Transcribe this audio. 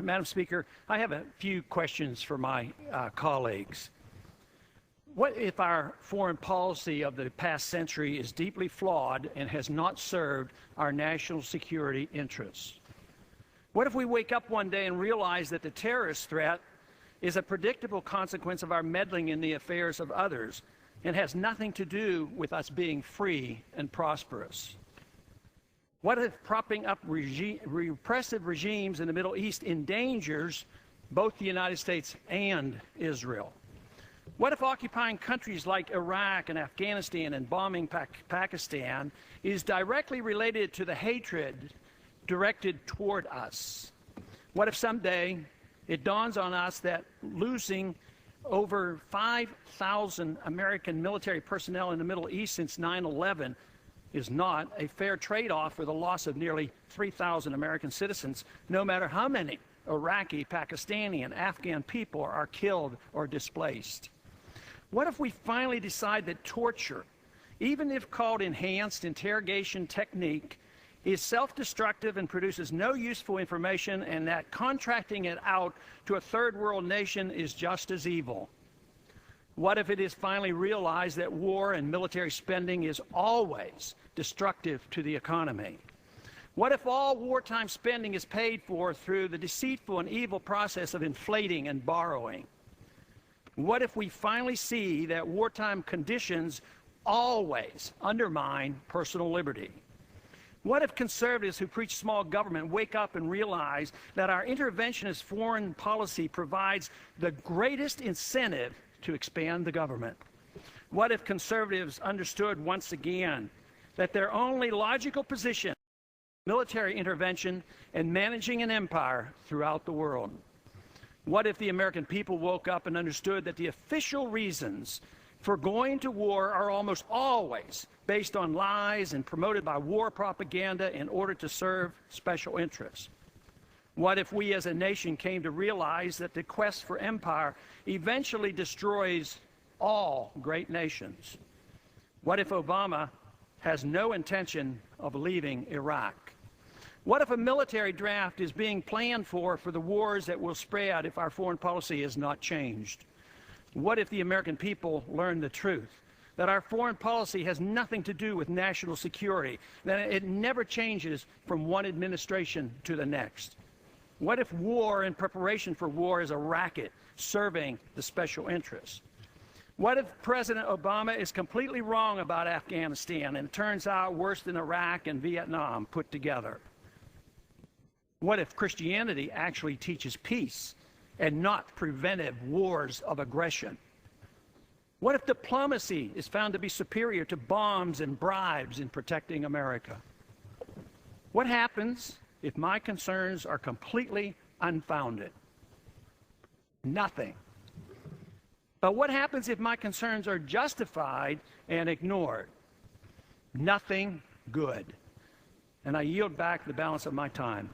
Madam Speaker, I have a few questions for my colleagues. What if our foreign policy of the past century is deeply flawed and has not served our national security interests? What if we wake up one day and realize that the terrorist threat is a predictable consequence of our meddling in the affairs of others and has nothing to do with us being free and prosperous? What if propping up repressive regimes in the Middle East endangers both the United States and Israel? What if occupying countries like Iraq and Afghanistan and bombing Pakistan is directly related to the hatred directed toward us? What if someday it dawns on us that losing over 5,000 American military personnel in the Middle East since 9/11 is not a fair trade-off for the loss of nearly 3,000 American citizens, no matter how many Iraqi, Pakistani, and Afghan people are killed or displaced? What if we finally decide that torture, even if called enhanced interrogation technique, is self-destructive and produces no useful information, and that contracting it out to a third world nation is just as evil? What if it is finally realized that war and military spending is always destructive to the economy? What if all wartime spending is paid for through the deceitful and evil process of inflating and borrowing? What if we finally see that wartime conditions always undermine personal liberty? What if conservatives who preach small government wake up and realize that our interventionist foreign policy provides the greatest incentive to expand the government? What if conservatives understood once again that their only logical position is military intervention and managing an empire throughout the world? What if the American people woke up and understood that the official reasons for going to war are almost always based on lies and promoted by war propaganda in order to serve special interests? What if we as a nation came to realize that the quest for empire eventually destroys all great nations? What if Obama has no intention of leaving Iraq? What if a military draft is being planned for the wars that will spread if our foreign policy is not changed? What if the American people learn the truth, that our foreign policy has nothing to do with national security, that it never changes from one administration to the next? What if war and preparation for war is a racket serving the special interests? What if President Obama is completely wrong about Afghanistan and it turns out worse than Iraq and Vietnam put together? What if Christianity actually teaches peace and not preventive wars of aggression? What if diplomacy is found to be superior to bombs and bribes in protecting America? What happens if my concerns are completely unfounded? Nothing. But what happens if my concerns are justified and ignored? Nothing good. And I yield back the balance of my time.